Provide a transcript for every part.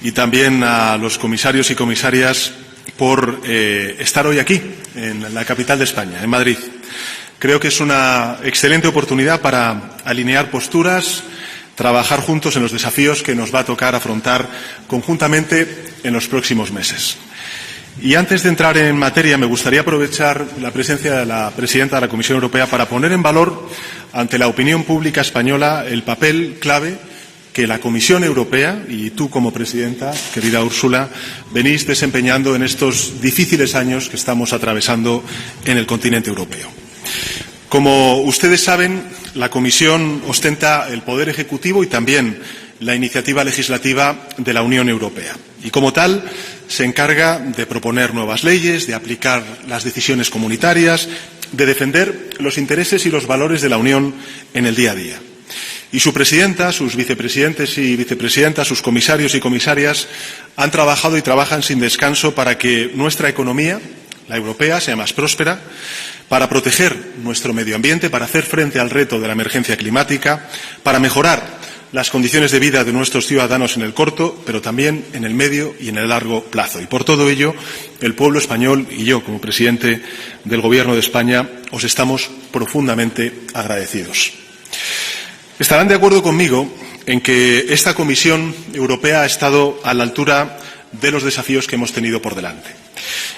Y también a los comisarios y comisarias por estar hoy aquí, en la capital de España, en Madrid. Creo que es una excelente oportunidad para alinear posturas, trabajar juntos en los desafíos que nos va a tocar afrontar conjuntamente en los próximos meses. Y antes de entrar en materia, me gustaría aprovechar la presencia de la presidenta de la Comisión Europea para poner en valor ante la opinión pública española el papel clave que la Comisión Europea y tú como presidenta, querida Úrsula, venís desempeñando en estos difíciles años que estamos atravesando en el continente europeo. Como ustedes saben, la Comisión ostenta el poder ejecutivo y también la iniciativa legislativa de la Unión Europea. Y como tal, se encarga de proponer nuevas leyes, de aplicar las decisiones comunitarias, de defender los intereses y los valores de la Unión en el día a día. Y su presidenta, sus vicepresidentes y vicepresidentas, sus comisarios y comisarias han trabajado y trabajan sin descanso para que nuestra economía, la europea, sea más próspera, para proteger nuestro medio ambiente, para hacer frente al reto de la emergencia climática, para mejorar las condiciones de vida de nuestros ciudadanos en el corto, pero también en el medio y en el largo plazo. Y por todo ello, el pueblo español y yo, como presidente del Gobierno de España, os estamos profundamente agradecidos. Estarán de acuerdo conmigo en que esta Comisión Europea ha estado a la altura de los desafíos que hemos tenido por delante.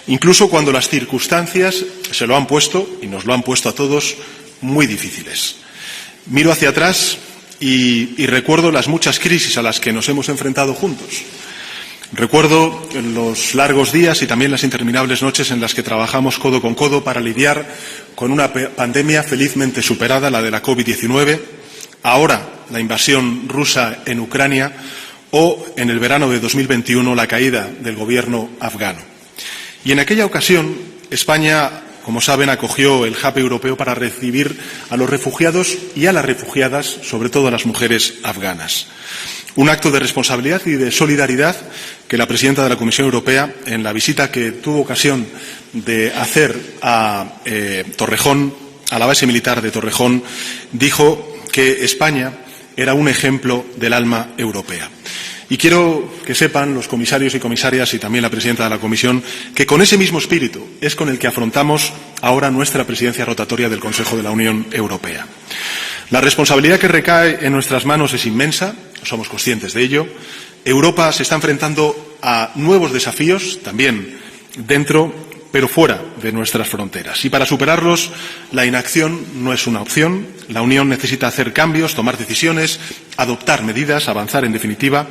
Incluso cuando las circunstancias se lo han puesto, y nos lo han puesto a todos, muy difíciles. Miro hacia atrás y recuerdo las muchas crisis a las que nos hemos enfrentado juntos. Recuerdo los largos días y también las interminables noches en las que trabajamos codo con codo para lidiar con una pandemia felizmente superada, la de la COVID-19, ahora la invasión rusa en Ucrania o, en el verano de 2021, la caída del gobierno afgano. Y en aquella ocasión, España, como saben, acogió el hub europeo para recibir a los refugiados y a las refugiadas, sobre todo a las mujeres afganas. Un acto de responsabilidad y de solidaridad que la presidenta de la Comisión Europea, en la visita que tuvo ocasión de hacer a Torrejón, a la base militar de Torrejón, dijo que España era un ejemplo del alma europea. Y quiero que sepan los comisarios y comisarias y también la presidenta de la Comisión que con ese mismo espíritu es con el que afrontamos ahora nuestra presidencia rotatoria del Consejo de la Unión Europea. La responsabilidad que recae en nuestras manos es inmensa, somos conscientes de ello. Europa se está enfrentando a nuevos desafíos, también dentro pero fuera de nuestras fronteras. Y para superarlos, la inacción no es una opción. La Unión necesita hacer cambios, tomar decisiones, adoptar medidas, avanzar en definitiva,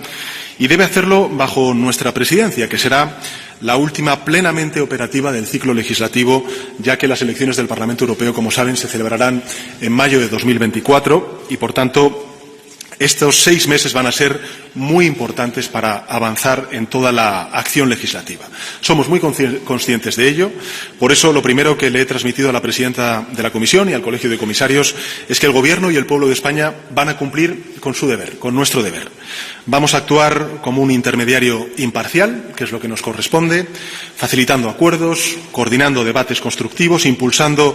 y debe hacerlo bajo nuestra presidencia, que será la última plenamente operativa del ciclo legislativo, ya que las elecciones del Parlamento Europeo, como saben, se celebrarán en mayo de 2024 y, por tanto, estos 6 meses van a ser muy importantes para avanzar en toda la acción legislativa. Somos muy conscientes de ello. Por eso, lo primero que le he transmitido a la presidenta de la Comisión y al Colegio de Comisarios es que el Gobierno y el pueblo de España van a cumplir con su deber, con nuestro deber. Vamos a actuar como un intermediario imparcial, que es lo que nos corresponde, facilitando acuerdos, coordinando debates constructivos, impulsando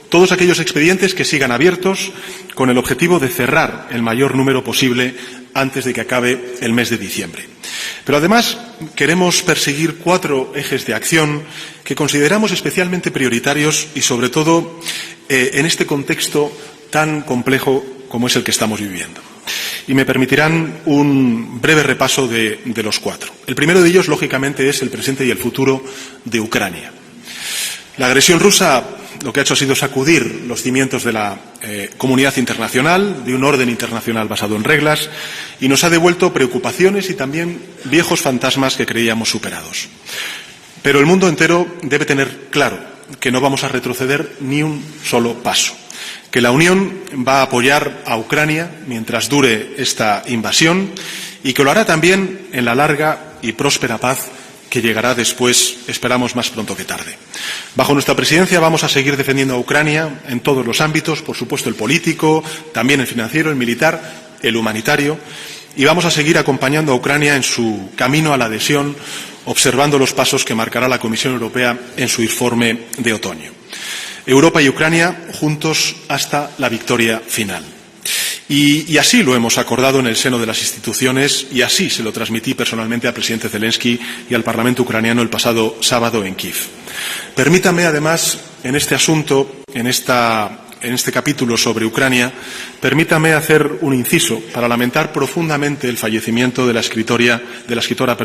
todos aquellos expedientes que sigan abiertos con el objetivo de cerrar el mayor número posible antes de que acabe el mes de diciembre. Pero además queremos perseguir 4 ejes de acción que consideramos especialmente prioritarios y, sobre todo, en este contexto tan complejo como es el que estamos viviendo. Y me permitirán un breve repaso de los 4. El primero de ellos, lógicamente, es el presente y el futuro de Ucrania. La agresión rusa lo que ha hecho ha sido sacudir los cimientos de la comunidad internacional, de un orden internacional basado en reglas, y nos ha devuelto preocupaciones y también viejos fantasmas que creíamos superados. Pero el mundo entero debe tener claro que no vamos a retroceder ni un solo paso, que la Unión va a apoyar a Ucrania mientras dure esta invasión y que lo hará también en la larga y próspera paz que llegará después, esperamos, más pronto que tarde. Bajo nuestra presidencia vamos a seguir defendiendo a Ucrania en todos los ámbitos, por supuesto el político, también el financiero, el militar, el humanitario, y vamos a seguir acompañando a Ucrania en su camino a la adhesión, observando los pasos que marcará la Comisión Europea en su informe de otoño. Europa y Ucrania juntos hasta la victoria final. Y así lo hemos acordado en el seno de las instituciones y así se lo transmití personalmente al presidente Zelensky y al Parlamento ucraniano el pasado sábado en Kiev. Permítame, además, en este asunto, en este capítulo sobre Ucrania, permítame hacer un inciso para lamentar profundamente el fallecimiento de la escritora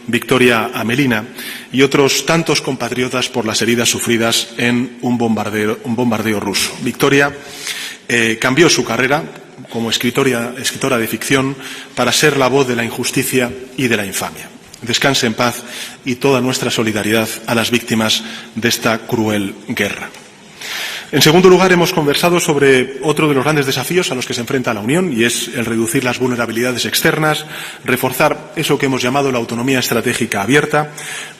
Victoria Amelina y otros tantos compatriotas por las heridas sufridas en un bombardeo ruso. Victoria cambió su carrera como escritora de ficción para ser la voz de la injusticia y de la infamia. Descanse en paz y toda nuestra solidaridad a las víctimas de esta cruel guerra. En segundo lugar, hemos conversado sobre otro de los grandes desafíos a los que se enfrenta la Unión y es el reducir las vulnerabilidades externas, reforzar eso que hemos llamado la autonomía estratégica abierta,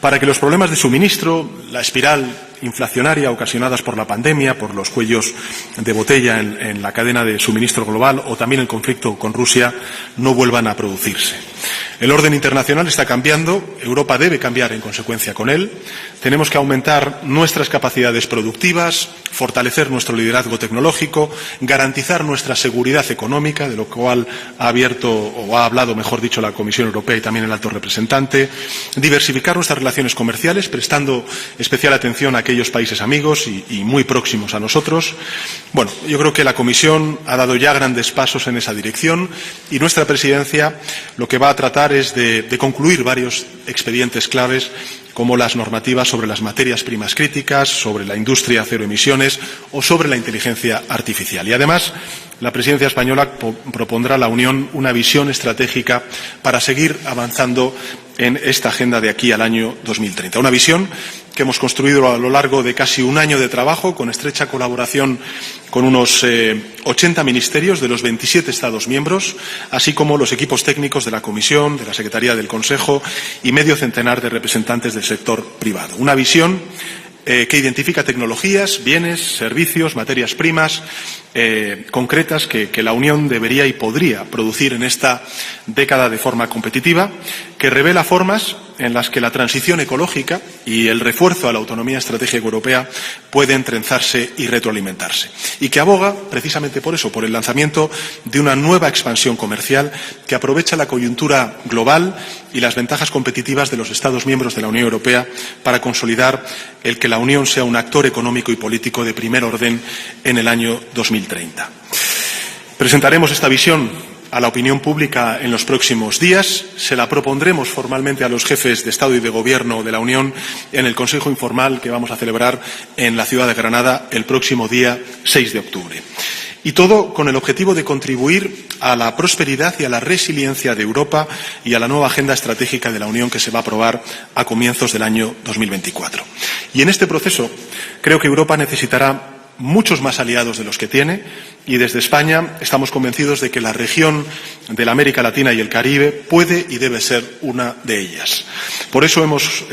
para que los problemas de suministro, la espiral inflacionaria ocasionadas por la pandemia, por los cuellos de botella en la cadena de suministro global o también el conflicto con Rusia no vuelvan a producirse. El orden internacional está cambiando, Europa debe cambiar en consecuencia con él. Tenemos que aumentar nuestras capacidades productivas, fortalecer nuestro liderazgo tecnológico, garantizar nuestra seguridad económica, de lo cual ha hablado, mejor dicho, la Comisión Europea y también el alto representante, diversificar nuestras relaciones comerciales, prestando especial atención a aquellos países amigos y muy próximos a nosotros. Bueno, yo creo que la Comisión ha dado ya grandes pasos en esa dirección y nuestra presidencia lo que va a tratar es de concluir varios expedientes claves como las normativas sobre las materias primas críticas, sobre la industria cero emisiones o sobre la inteligencia artificial. Y además, la presidencia española propondrá a la Unión una visión estratégica para seguir avanzando en esta agenda de aquí al año 2030. Una visión que hemos construido a lo largo de casi un año de trabajo, con estrecha colaboración con unos 80 ministerios de los 27 Estados miembros, así como los equipos técnicos de la Comisión, de la Secretaría del Consejo y medio centenar de representantes del sector privado. Una visión que identifica tecnologías, bienes, servicios, materias primas concretas que la Unión debería y podría producir en esta década de forma competitiva, que revela formas en las que la transición ecológica y el refuerzo a la autonomía estratégica europea pueden trenzarse y retroalimentarse, y que aboga precisamente por eso, por el lanzamiento de una nueva expansión comercial que aprovecha la coyuntura global y las ventajas competitivas de los Estados miembros de la Unión Europea para consolidar el que la Unión sea un actor económico y político de primer orden en el año 2030. Presentaremos esta visión a la opinión pública en los próximos días. Se la propondremos formalmente a los jefes de Estado y de Gobierno de la Unión en el Consejo Informal que vamos a celebrar en la ciudad de Granada el próximo día 6 de octubre. Y todo con el objetivo de contribuir a la prosperidad y a la resiliencia de Europa y a la nueva agenda estratégica de la Unión que se va a aprobar a comienzos del año 2024. Y en este proceso creo que Europa necesitará muchos más aliados de los que tiene y desde España estamos convencidos de que la región de la América Latina y el Caribe puede y debe ser una de ellas. Por eso hemos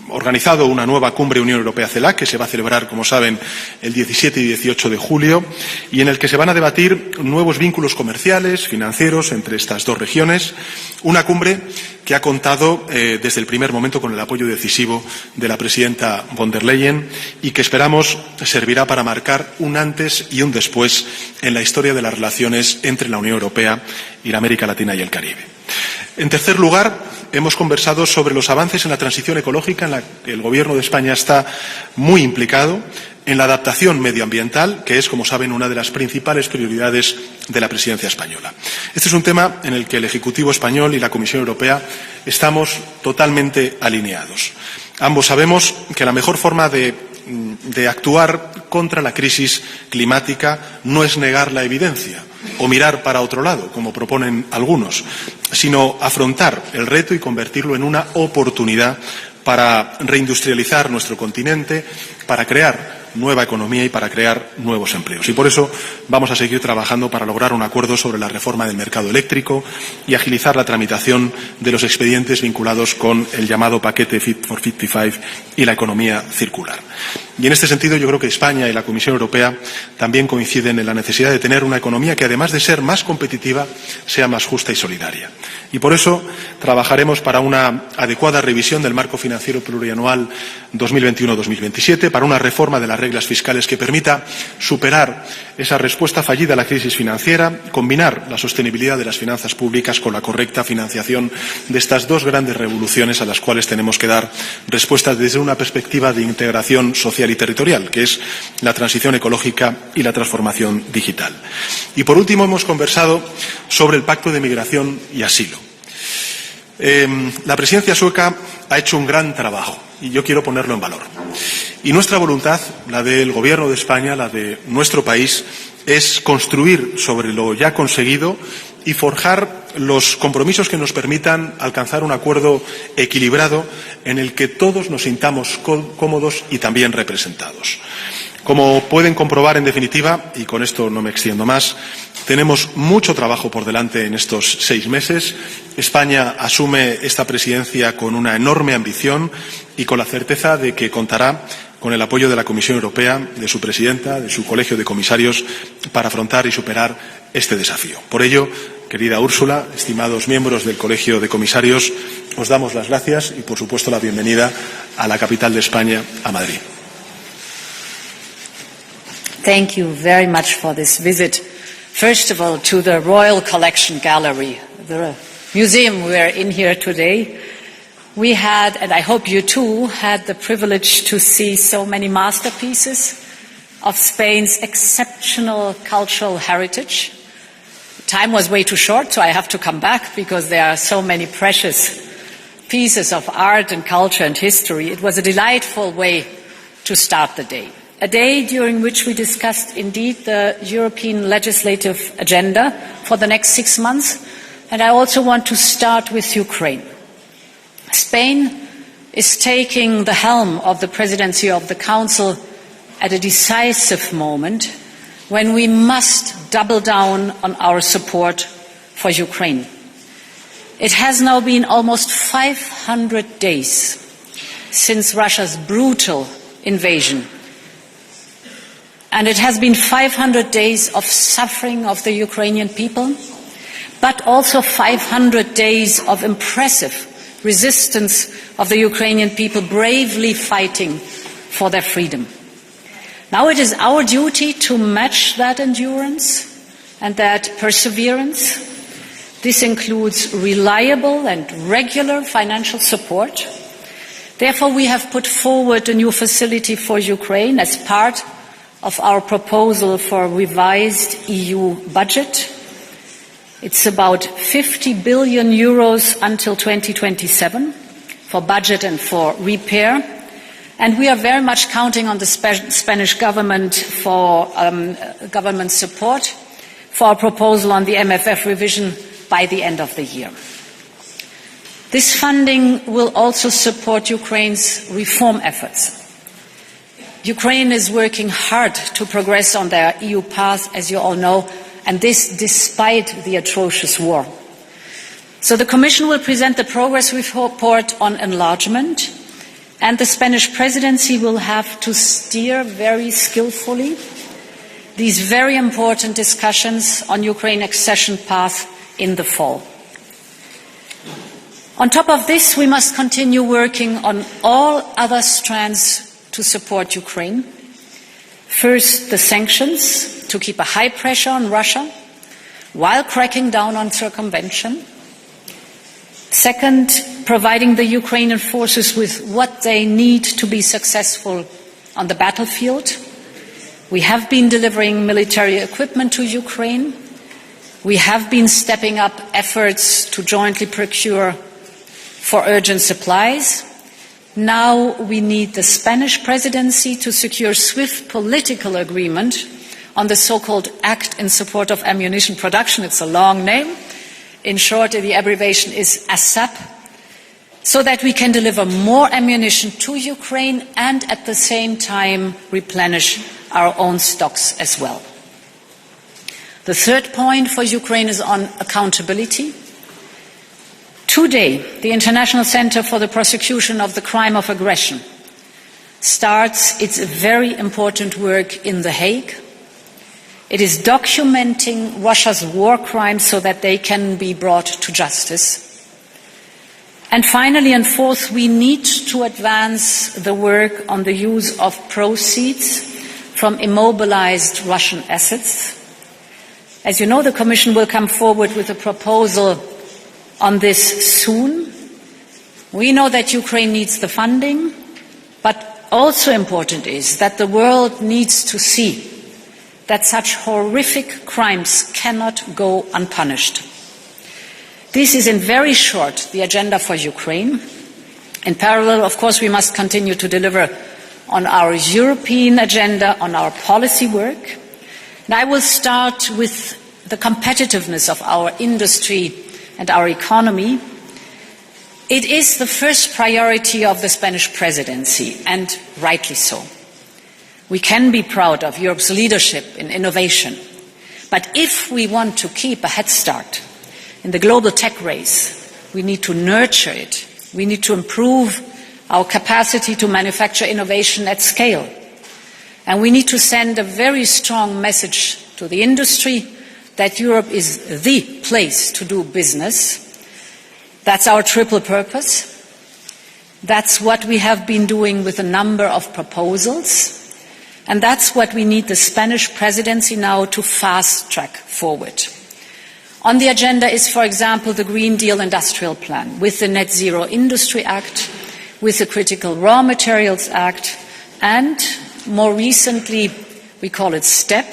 organizado una nueva cumbre Unión Europea-CELAC que se va a celebrar, como saben, el 17 y 18 de julio y en el que se van a debatir nuevos vínculos comerciales, financieros entre estas dos regiones. Una cumbre que ha contado desde el primer momento con el apoyo decisivo de la presidenta von der Leyen y que esperamos servirá para marcar un antes y un después en la historia de las relaciones entre la Unión Europea y la América Latina y el Caribe. En tercer lugar, hemos conversado sobre los avances en la transición ecológica en la que el Gobierno de España está muy implicado, en la adaptación medioambiental, que es, como saben, una de las principales prioridades de la presidencia española. Este es un tema en el que el Ejecutivo español y la Comisión Europea estamos totalmente alineados. Ambos sabemos que la mejor forma de actuar contra la crisis climática no es negar la evidencia o mirar para otro lado, como proponen algunos, sino afrontar el reto y convertirlo en una oportunidad para reindustrializar nuestro continente, para crear nueva economía y para crear nuevos empleos. Y por eso vamos a seguir trabajando para lograr un acuerdo sobre la reforma del mercado eléctrico y agilizar la tramitación de los expedientes vinculados con el llamado paquete Fit for 55 y la economía circular. Y en este sentido yo creo que España y la Comisión Europea también coinciden en la necesidad de tener una economía que, además de ser más competitiva, sea más justa y solidaria. Y por eso trabajaremos para una adecuada revisión del marco financiero plurianual 2021-2027, para una reforma de la reglas fiscales que permita superar esa respuesta fallida a la crisis financiera, combinar la sostenibilidad de las finanzas públicas con la correcta financiación de estas dos grandes revoluciones a las cuales tenemos que dar respuestas desde una perspectiva de integración social y territorial, que es la transición ecológica y la transformación digital. Y por último, hemos conversado sobre el Pacto de Migración y Asilo. La presidencia sueca ha hecho un gran trabajo y yo quiero ponerlo en valor. Y nuestra voluntad, la del Gobierno de España, la de nuestro país, es construir sobre lo ya conseguido y forjar los compromisos que nos permitan alcanzar un acuerdo equilibrado en el que todos nos sintamos cómodos y también representados. Como pueden comprobar, en definitiva, y con esto no me extiendo más, tenemos mucho trabajo por delante en estos 6 meses. España asume esta presidencia con una enorme ambición y con la certeza de que contará con el apoyo de la Comisión Europea, de su presidenta, de su colegio de comisarios, para afrontar y superar este desafío. Por ello, querida Úrsula, estimados miembros del colegio de comisarios, os damos las gracias y, por supuesto, la bienvenida a la capital de España, a Madrid. Thank you very much for this visit. First of all, to the Royal Collection Gallery, the museum we are in here today. We had, and I hope you too, had the privilege to see so many masterpieces of Spain's exceptional cultural heritage. Time was way too short, so I have to come back because there are so many precious pieces of art and culture and history. It was a delightful way to start the day. A day during which we discussed indeed the European legislative agenda for the next 6 months. And I also want to start with Ukraine. Spain is taking the helm of the presidency of the Council at a decisive moment when we must double down on our support for Ukraine. It has now been almost 500 days since Russia's brutal invasion. And it has been 500 days of suffering of the Ukrainian people, but also 500 days of impressive resistance of the Ukrainian people bravely fighting for their freedom. Now it is our duty to match that endurance and that perseverance. This includes reliable and regular financial support. Therefore, we have put forward a new facility for Ukraine as part of our proposal for a revised EU budget. It's about 50 billion euros until 2027 for budget and for repair. And we are very much counting on the Spanish government for government support for our proposal on the MFF revision by the end of the year. This funding will also support Ukraine's reform efforts. Ukraine is working hard to progress on their EU path, as you all know, and this despite the atrocious war. So the Commission will present the progress report on enlargement, and the Spanish presidency will have to steer very skillfully these very important discussions on Ukraine accession path in the fall. On top of this, we must continue working on all other strands to support Ukraine. First, the sanctions, to keep a high pressure on Russia while cracking down on circumvention. Second, providing the Ukrainian forces with what they need to be successful on the battlefield. We have been delivering military equipment to Ukraine. We have been stepping up efforts to jointly procure for urgent supplies. Now we need the Spanish presidency to secure swift political agreement on the so-called Act in Support of Ammunition Production. It's a long name. In short, the abbreviation is ASAP, so that we can deliver more ammunition to Ukraine and at the same time replenish our own stocks as well. The third point for Ukraine is on accountability. Today, the International Center for the Prosecution of the Crime of Aggression starts its very important work in The Hague. It is documenting Russia's war crimes so that they can be brought to justice. And finally, and fourth, we need to advance the work on the use of proceeds from immobilized Russian assets. As you know, the Commission will come forward with a proposal on this soon. We know that Ukraine needs the funding, but also important is that the world needs to see that such horrific crimes cannot go unpunished. This is in very short the agenda for Ukraine. In parallel, of course, we must continue to deliver on our European agenda, on our policy work. And I will start with the competitiveness of our industry and our economy. It is the first priority of the Spanish presidency, and rightly so. We can be proud of Europe's leadership in innovation, but if we want to keep a head start in the global tech race, we need to nurture it. We need to improve our capacity to manufacture innovation at scale. And we need to send a very strong message to the industry that Europe is the place to do business. That's our triple purpose. That's what we have been doing with a number of proposals. And that's what we need the Spanish presidency now to fast-track forward. On the agenda is, for example, the Green Deal Industrial Plan, with the Net Zero Industry Act, with the Critical Raw Materials Act, and more recently, we call it STEP.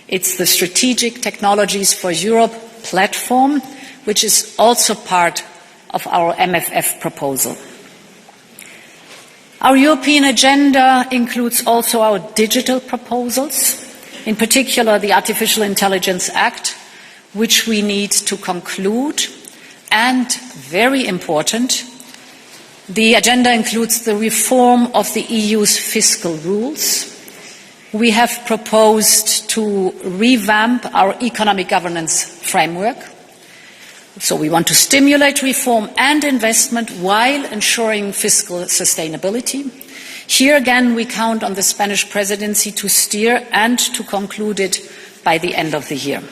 It's the Strategic Technologies for Europe platform, which is also part of our MFF proposal. Our European agenda includes also our digital proposals, in particular the Artificial Intelligence Act, which we need to conclude, and, very important, the agenda includes the reform of the EU's fiscal rules. We have proposed to revamp our economic governance framework. So we want to stimulate reform and investment while ensuring fiscal sustainability. Here again, we count on the Spanish presidency to steer and to conclude it by the end of the year.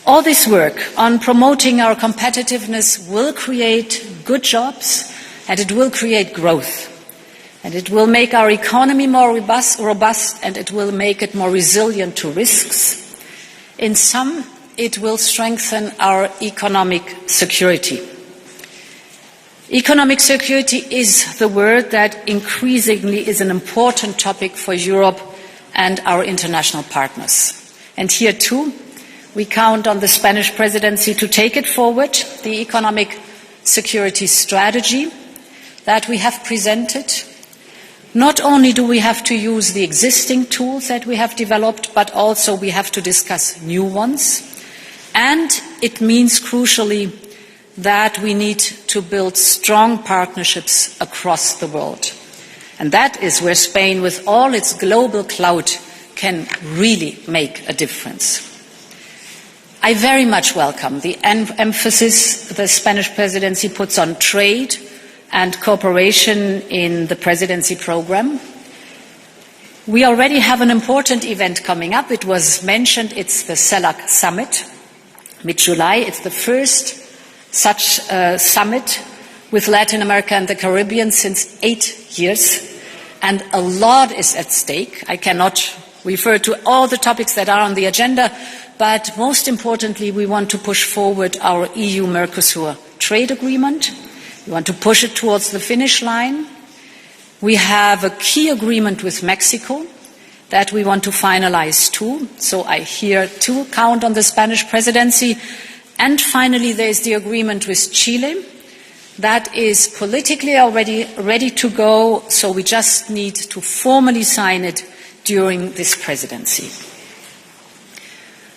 All this work on promoting our competitiveness will create good jobs, and it will create growth. And it will make our economy more robust, and it will make it more resilient to risks. In sum, it will strengthen our economic security. Economic security is the word that increasingly is an important topic for Europe and our international partners. And here too, we count on the Spanish presidency to take it forward, the economic security strategy that we have presented. Not only do we have to use the existing tools that we have developed, but also we have to discuss new ones. And it means, crucially, that we need to build strong partnerships across the world. And that is where Spain, with all its global clout, can really make a difference. I very much welcome the emphasis the Spanish presidency puts on trade and cooperation in the presidency program. We already have an important event coming up. It was mentioned, it's the CELAC summit. Mid-July, it's the first such summit with Latin America and the Caribbean since 8 years, and a lot is at stake. I cannot refer to all the topics that are on the agenda, but most importantly, we want to push forward our EU-Mercosur trade agreement. We want to push it towards the finish line. We have a key agreement with Mexico that we want to finalize too. So I here too count on the Spanish presidency. And finally, there is the agreement with Chile that is politically already ready to go, so we just need to formally sign it during this presidency.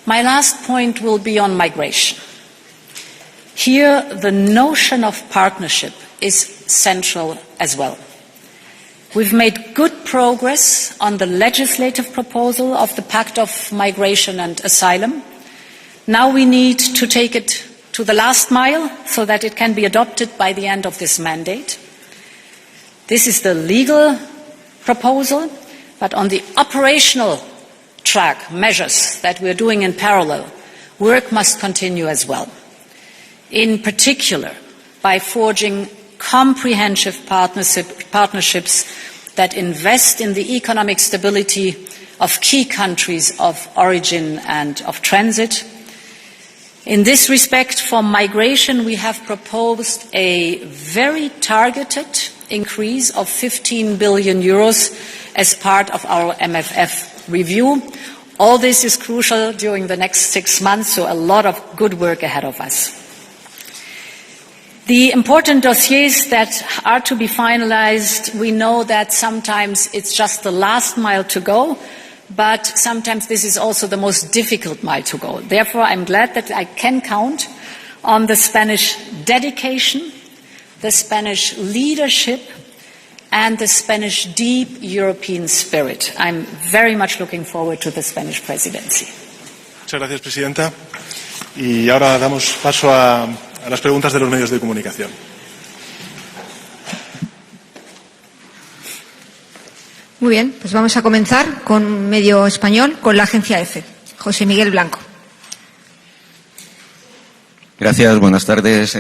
My last point will be on migration. Here, the notion of partnership is central as well. We've made good progress on the legislative proposal of the Pact of Migration and Asylum. Now we need to take it to the last mile so that it can be adopted by the end of this mandate. This is the legal proposal, but on the operational track, measures that we're doing in parallel, work must continue as well. In particular, by forging comprehensive partnerships that invest in the economic stability of key countries of origin and of transit. In this respect, for migration, we have proposed a very targeted increase of 15 billion euros as part of our MFF review. All this is crucial during the next 6 months, so a lot of good work ahead of us. The important dossiers that are to be finalized, we know that sometimes it's just the last mile to go, but sometimes this is also the most difficult mile to go. Therefore, I'm glad that I can count on the Spanish dedication, the Spanish leadership, and the Spanish deep European spirit. I'm very much looking forward to the Spanish presidency. Muchas gracias, Presidenta. Y ahora damos paso a las preguntas de los medios de comunicación. Muy bien, pues vamos a comenzar con un medio español, con la agencia EFE. José Miguel Blanco. Gracias, buenas tardes.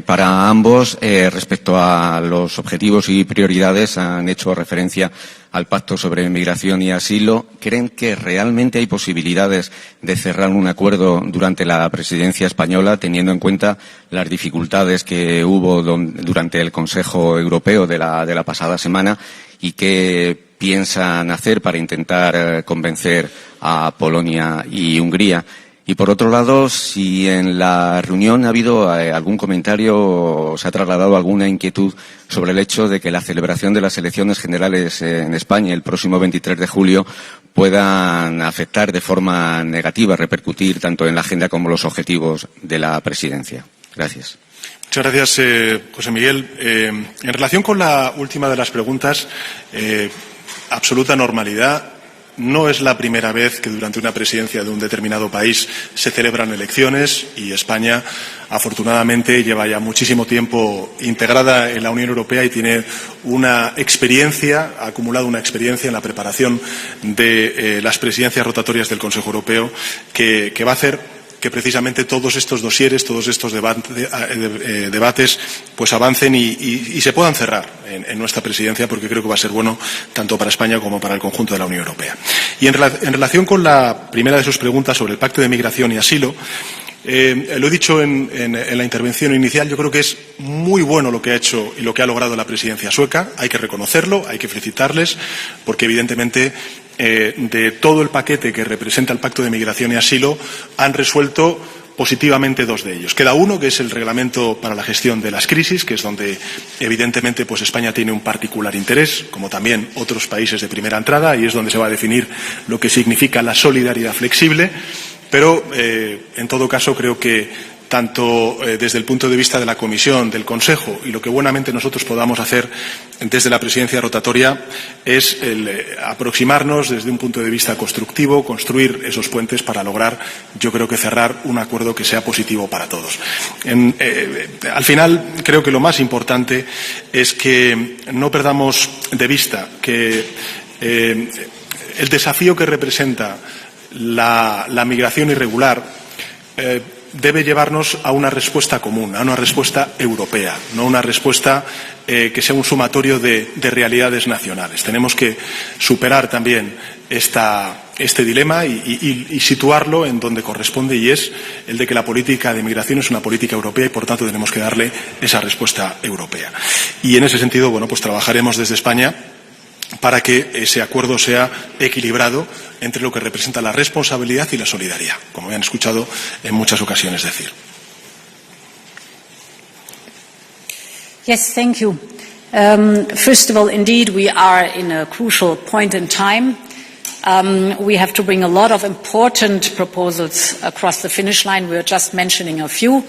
Para ambos, respecto a los objetivos y prioridades, han hecho referencia al Pacto sobre Migración y Asilo. ¿Creen que realmente hay posibilidades de cerrar un acuerdo durante la presidencia española, teniendo en cuenta las dificultades que hubo durante el Consejo Europeo de la pasada semana? ¿Y qué piensan hacer para intentar convencer a Polonia y Hungría? Y por otro lado, si en la reunión ha habido algún comentario o se ha trasladado alguna inquietud sobre el hecho de que la celebración de las elecciones generales en España el próximo 23 de julio puedan afectar de forma negativa, repercutir tanto en la agenda como los objetivos de la presidencia. Gracias. Muchas gracias, José Miguel. En relación con la última de las preguntas, absoluta normalidad. No es la primera vez que durante una presidencia de un determinado país se celebran elecciones y España, afortunadamente, lleva ya muchísimo tiempo integrada en la Unión Europea y tiene una experiencia, ha acumulado una experiencia en la preparación de las presidencias rotatorias del Consejo Europeo que va a hacer que precisamente todos estos dosieres, todos estos debates pues avancen y se puedan cerrar en nuestra presidencia, porque creo que va a ser bueno tanto para España como para el conjunto de la Unión Europea. Y en relación con la primera de sus preguntas sobre el Pacto de Migración y Asilo, lo he dicho en la intervención inicial, yo creo que es muy bueno lo que ha hecho y lo que ha logrado la presidencia sueca. Hay que reconocerlo, hay que felicitarles, porque evidentemente de todo el paquete que representa el Pacto de Migración y Asilo han resuelto positivamente dos de ellos. Queda uno, que es el Reglamento para la gestión de las crisis, que es donde evidentemente pues España tiene un particular interés, como también otros países de primera entrada, y es donde se va a definir lo que significa la solidaridad flexible. Pero, en todo caso, creo que tanto desde el punto de vista de la Comisión, del Consejo y lo que buenamente nosotros podamos hacer desde la presidencia rotatoria es aproximarnos desde un punto de vista constructivo, construir esos puentes para lograr, yo creo que cerrar un acuerdo que sea positivo para todos. Al final, creo que lo más importante es que no perdamos de vista que el desafío que representa la migración irregular debe llevarnos a una respuesta común, a una respuesta europea, no una respuesta que sea un sumatorio de realidades nacionales. Tenemos que superar también este dilema y situarlo en donde corresponde, y es el de que la política de migración es una política europea y, por tanto, tenemos que darle esa respuesta europea. Y en ese sentido, bueno, pues trabajaremos desde España para que ese acuerdo sea equilibrado entre lo que representa la responsabilidad y la solidaridad, como me han escuchado en muchas ocasiones decir. Yes, thank you. First of all, indeed, we are in a crucial point in time. We have to bring a lot of important proposals across the finish line. We are just mentioning a few,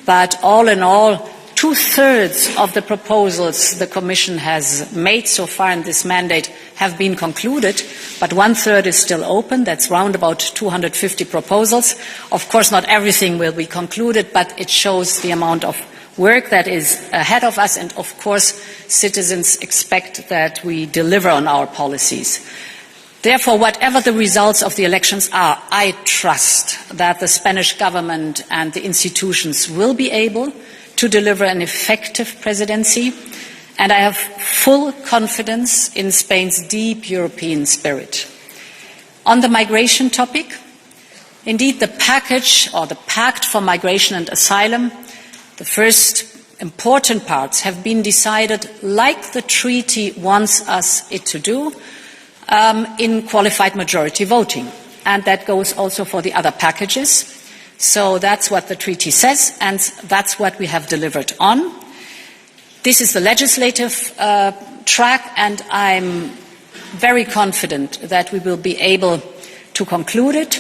but all in all, 2/3 of the proposals the Commission has made so far in this mandate have been concluded, but 1/3 is still open. That's round about 250 proposals. Of course, not everything will be concluded, but it shows the amount of work that is ahead of us, and of course, citizens expect that we deliver on our policies. Therefore, whatever the results of the elections are, I trust that the Spanish government and the institutions will be able to deliver an effective presidency, And I have full confidence in Spain's deep European spirit. On the migration topic, indeed the package or the Pact for Migration and Asylum, the first important parts have been decided, like the treaty wants it to do, in qualified majority voting. And that goes also for the other packages. So that's what the treaty says, and that's what we have delivered on. This is the legislative track, and I'm very confident that we will be able to conclude it,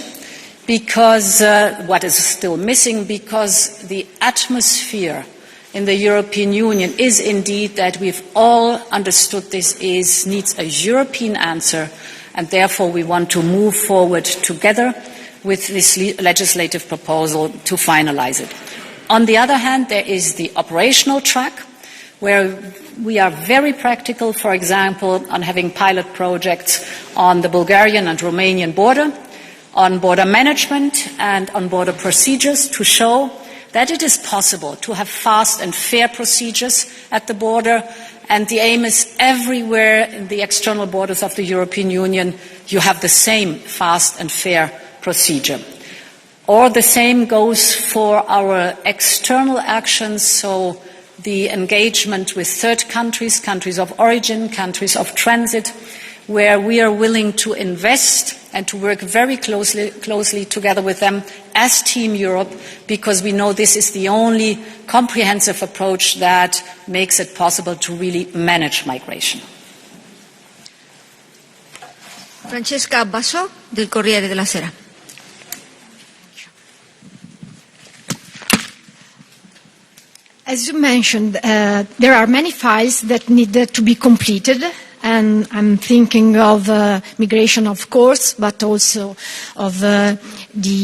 because what is still missing, because the atmosphere in the European Union is indeed that we've all understood this needs a European answer, and therefore we want to move forward together with this legislative proposal to finalize it. On the other hand, there is the operational track, where we are very practical, for example, on having pilot projects on the Bulgarian and Romanian border, on border management and on border procedures, to show that it is possible to have fast and fair procedures at the border. And the aim is everywhere in the external borders of the European Union, you have the same fast and fair procedure. Or the same goes for our external actions, so the engagement with third countries, countries of origin, countries of transit, where we are willing to invest and to work very closely together with them as Team Europe, because we know this is the only comprehensive approach that makes it possible to really manage migration. Francesca Basso, del Corriere della Sera. As you mentioned, there are many files that need to be completed, and I'm thinking of migration, of course, but also of the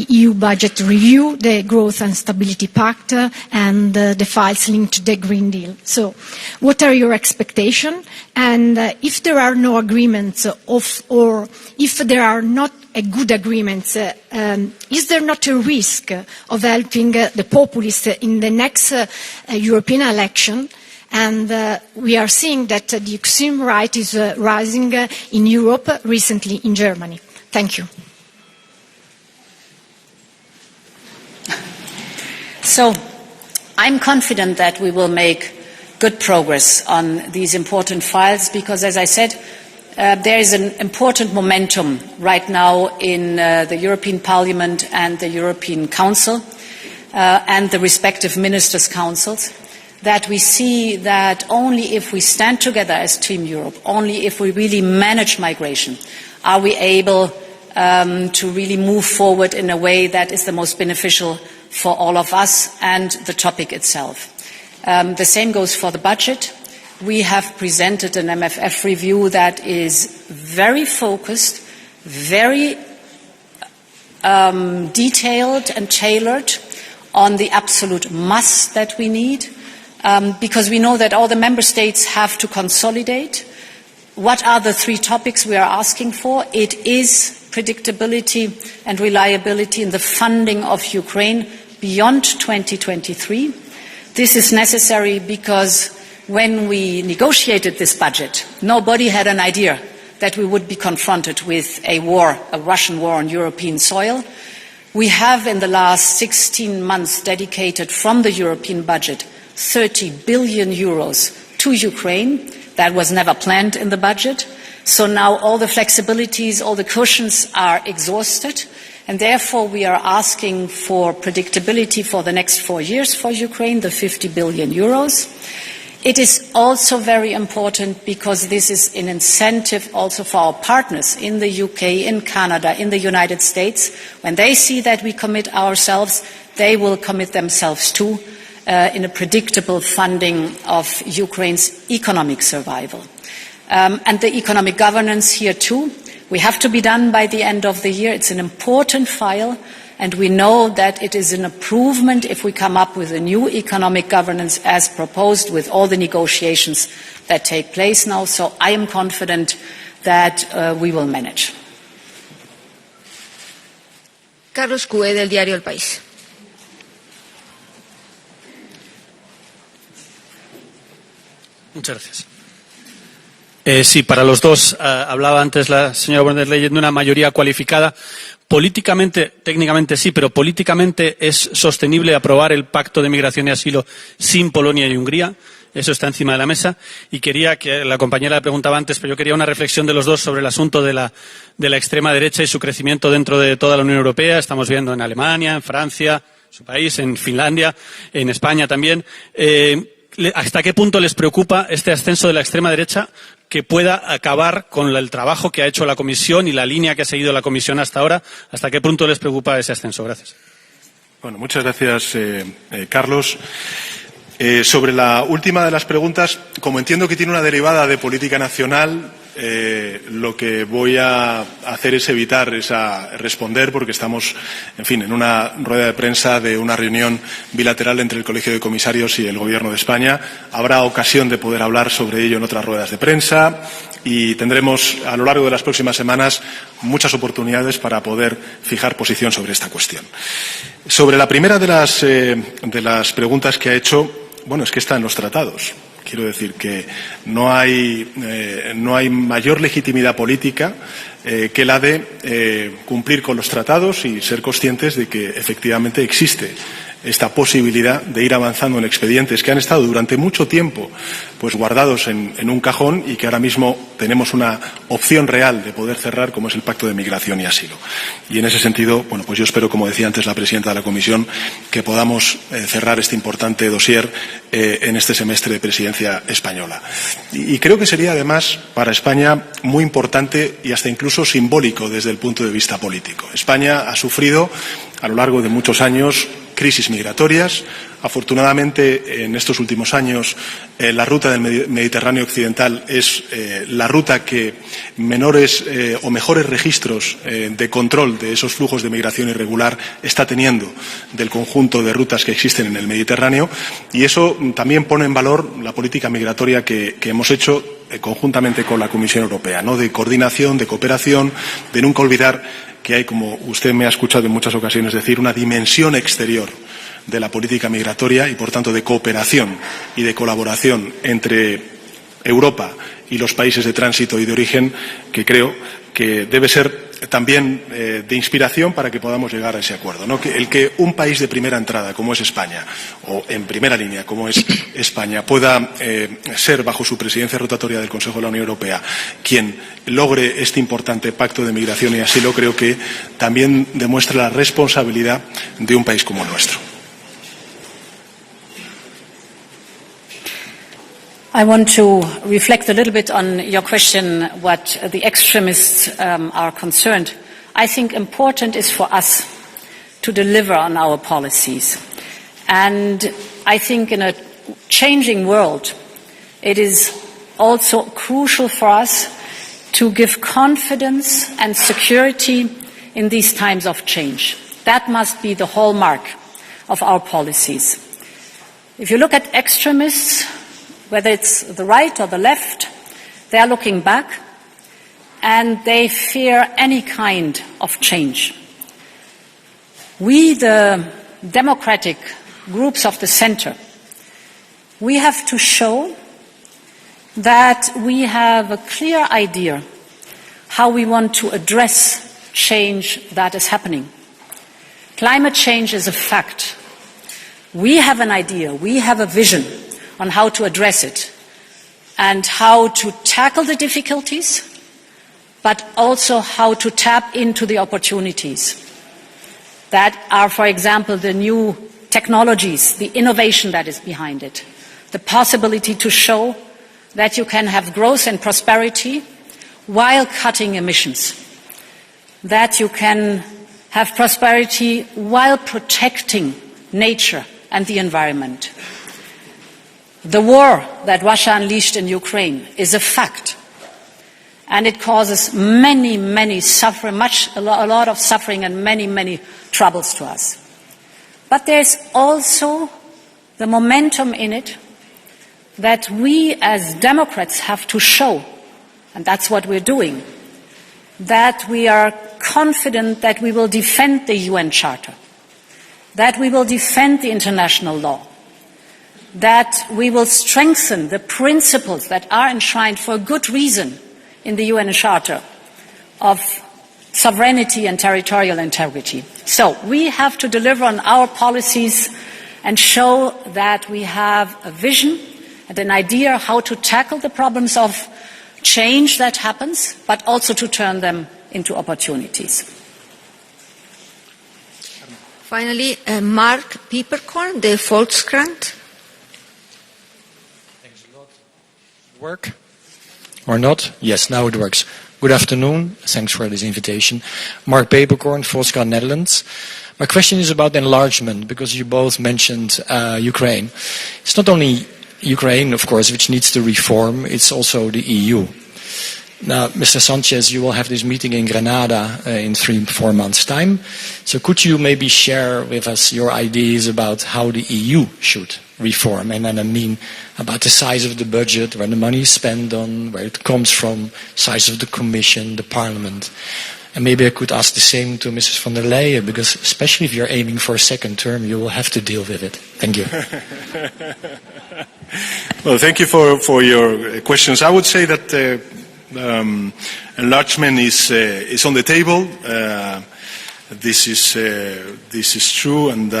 EU budget review, the Growth and Stability Pact, and the files linked to the Green Deal. So what are your expectations? And if there are no agreements, or if there are not good agreements, is there not a risk of helping the populists in the next European election? And we are seeing that the extreme right is rising in Europe, recently in Germany. Thank you. So I'm confident that we will make good progress on these important files, because, as I said, there is an important momentum right now in the European Parliament and the European Council and the respective ministers' councils, that we see that only if we stand together as Team Europe, only if we really manage migration, are we able to really move forward in a way that is the most beneficial for all of us and the topic itself. The same goes for the budget. We have presented an MFF review that is very focused, very detailed and tailored on the absolute must that we need, because we know that all the member states have to consolidate. What are the three topics we are asking for? It is predictability and reliability in the funding of Ukraine beyond 2023. This is necessary because when we negotiated this budget, nobody had an idea that we would be confronted with a war, a Russian war on European soil. We have in the last 16 months dedicated from the European budget 30 billion euros to Ukraine. That was never planned in the budget. So now all the flexibilities, all the cushions are exhausted, and therefore we are asking for predictability for the next 4 years for Ukraine, the 50 billion euros. It is also very important because this is an incentive also for our partners in the UK, in Canada, in the United States. When they see that we commit ourselves, they will commit themselves too in a predictable funding of Ukraine's economic survival. And the economic governance here too, we have to be done by the end of the year. It's an important file, and we know that it is an improvement if we come up with a new economic governance as proposed with all the negotiations that take place now. So I am confident that we will manage. Carlos Cue, del diario El País. Muchas gracias. Sí, para los dos, hablaba antes la señora von der Leyen de una mayoría cualificada. Políticamente, técnicamente sí, pero políticamente es sostenible aprobar el pacto de migración y asilo sin Polonia y Hungría. Eso está encima de la mesa. Y quería, que la compañera le preguntaba antes, pero yo quería una reflexión de los dos sobre el asunto de la extrema derecha y su crecimiento dentro de toda la Unión Europea. Estamos viendo en Alemania, en Francia, su país, en Finlandia, en España también. ¿Hasta qué punto les preocupa este ascenso de la extrema derecha que pueda acabar con el trabajo que ha hecho la Comisión y la línea que ha seguido la Comisión hasta ahora? ¿Hasta qué punto les preocupa ese ascenso? Gracias. Bueno, muchas gracias, Carlos. Sobre la última de las preguntas, como entiendo que tiene una derivada de política nacional, lo que voy a hacer es evitar responder, porque estamos, en fin, en una rueda de prensa de una reunión bilateral entre el Colegio de Comisarios y el Gobierno de España. Habrá ocasión de poder hablar sobre ello en otras ruedas de prensa y tendremos a lo largo de las próximas semanas muchas oportunidades para poder fijar posición sobre esta cuestión. Sobre la primera de las preguntas que ha hecho, bueno, es que está en los tratados. Quiero decir que no hay mayor legitimidad política que la de cumplir con los tratados y ser conscientes de que efectivamente existe esta posibilidad de ir avanzando en expedientes que han estado durante mucho tiempo pues guardados en un cajón y que ahora mismo tenemos una opción real de poder cerrar, como es el Pacto de Migración y Asilo. Y en ese sentido, bueno, pues yo espero, como decía antes la presidenta de la Comisión, que podamos cerrar este importante dossier en este semestre de presidencia española. Y creo que sería además para España muy importante y hasta incluso simbólico desde el punto de vista político. España ha sufrido a lo largo de muchos años crisis migratorias. Afortunadamente, en estos últimos años, la ruta del Mediterráneo occidental es la ruta que menores o mejores registros de control de esos flujos de migración irregular está teniendo del conjunto de rutas que existen en el Mediterráneo, y eso también pone en valor la política migratoria que hemos hecho conjuntamente con la Comisión Europea, ¿no? De coordinación, de cooperación, de nunca olvidar que hay, como usted me ha escuchado en muchas ocasiones decir, una dimensión exterior de la política migratoria y, por tanto, de cooperación y de colaboración entre Europa y los países de tránsito y de origen, que creo que debe ser también de inspiración para que podamos llegar a ese acuerdo, ¿no? El que un país de primera entrada, como es España, o en primera línea, como es España, pueda ser, bajo su presidencia rotatoria del Consejo de la Unión Europea, quien logre este importante pacto de migración y asilo, creo que también demuestra la responsabilidad de un país como el nuestro. I want to reflect a little bit on your question, what the extremists are concerned. I think important is for us to deliver on our policies. And I think in a changing world, it is also crucial for us to give confidence and security in these times of change. That must be the hallmark of our policies. If you look at extremists, whether it's the right or the left, they are looking back and they fear any kind of change. We, the democratic groups of the center, we have to show that we have a clear idea how we want to address change that is happening. Climate change is a fact. We have an idea, we have a vision on how to address it and how to tackle the difficulties, but also how to tap into the opportunities that are, for example, the new technologies, the innovation that is behind it, the possibility to show that you can have growth and prosperity while cutting emissions, that you can have prosperity while protecting nature and the environment. The war that Russia unleashed in Ukraine is a fact, and it causes many suffering, a lot of suffering and many troubles to us. But there's also the momentum in it that we as Democrats have to show, and that's what we're doing, that we are confident that we will defend the UN Charter, that we will defend the international law, that we will strengthen the principles that are enshrined for a good reason in the UN Charter of sovereignty and territorial integrity. So we have to deliver on our policies and show that we have a vision and an idea how to tackle the problems of change that happens, but also to turn them into opportunities. Finally, Mark Pieperkorn, the Volkskrant. Thanks a lot. Work or not? Yes, now it works. Good afternoon. Thanks for this invitation. Mark Peperkorn, Volkskrant, Netherlands. My question is about enlargement, because you both mentioned Ukraine. It's not only Ukraine, of course, which needs to reform, it's also the EU. Now, Mr. Sanchez, you will have this meeting in Granada in 3-4 months' time. So could you maybe share with us your ideas about how the EU should reform? And then I mean about the size of the budget, where the money is spent on, where it comes from, size of the Commission, the Parliament. And maybe I could ask the same to Mrs. von der Leyen, because especially if you're aiming for a second term, you will have to deal with it. Thank you. Well, thank you for your questions. I would say that enlargement is on the table. This is true, and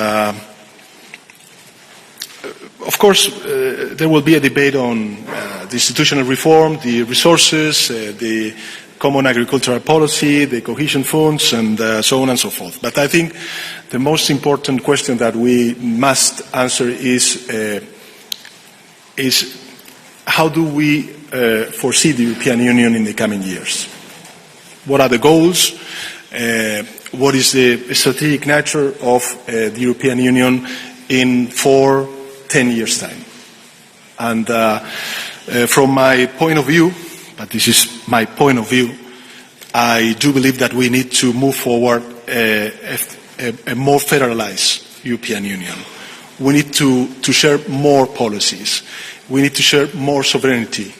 of course there will be a debate on the institutional reform, the resources, the common agricultural policy, the cohesion funds, and so on and so forth. But I think the most important question that we must answer is how do we foresee the European Union in the coming years? What are the goals? What is the strategic nature of the European Union in 4-10 years' time? And from my point of view, but this is my point of view, I do believe that we need to move forward a more federalized European Union. We need to share more policies. We need to share more sovereignty.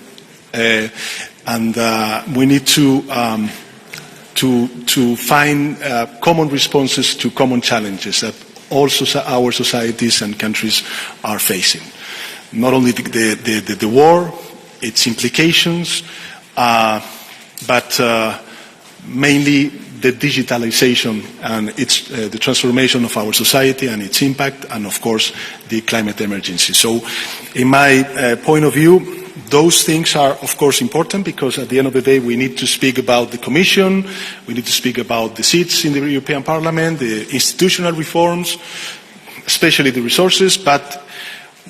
And we need to find common responses to common challenges that also our societies and countries are facing. Not only the war, its implications, but mainly the digitalization and the transformation of our society and its impact, and of course the climate emergency. So in my point of view, those things are of course important, because at the end of the day we need to speak about the Commission, we need to speak about the seats in the European Parliament, the institutional reforms, especially the resources, but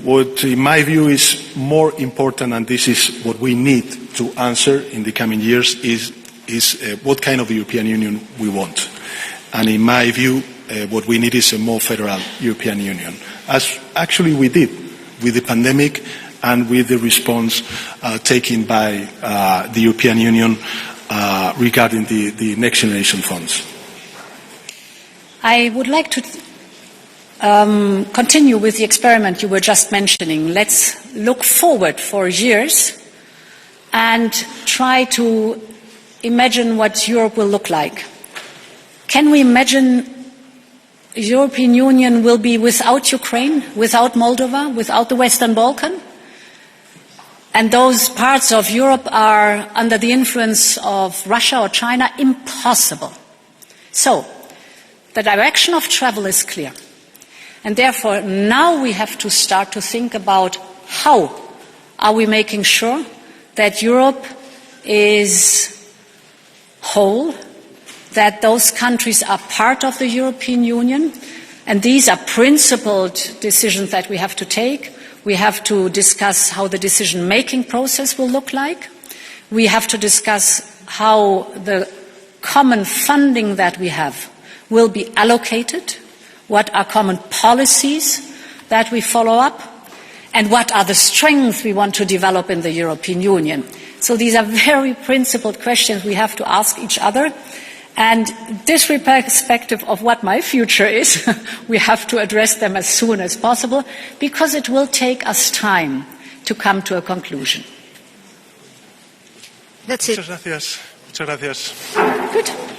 what in my view is more important, and this is what we need to answer in the coming years, is what kind of European Union we want. And in my view, what we need is a more federal European Union, as actually we did with the pandemic and with the response taken by the European Union regarding the Next Generation funds. I would like to continue with the experiment you were just mentioning. Let's look forward for years and try to imagine what Europe will look like. Can we imagine the European Union will be without Ukraine, without Moldova, without the Western Balkan? And those parts of Europe are under the influence of Russia or China? Impossible. So, the direction of travel is clear. And therefore, now we have to start to think about how are we making sure that Europe is whole, that those countries are part of the European Union, and these are principled decisions that we have to take. We have to discuss how the decision-making process will look like. We have to discuss how the common funding that we have will be allocated, what are common policies that we follow up, and what are the strengths we want to develop in the European Union. So these are very principled questions we have to ask each other. And this perspective of what my future is, we have to address them as soon as possible, because it will take us time to come to a conclusion. That's it. Muchas gracias. Muchas gracias. Good.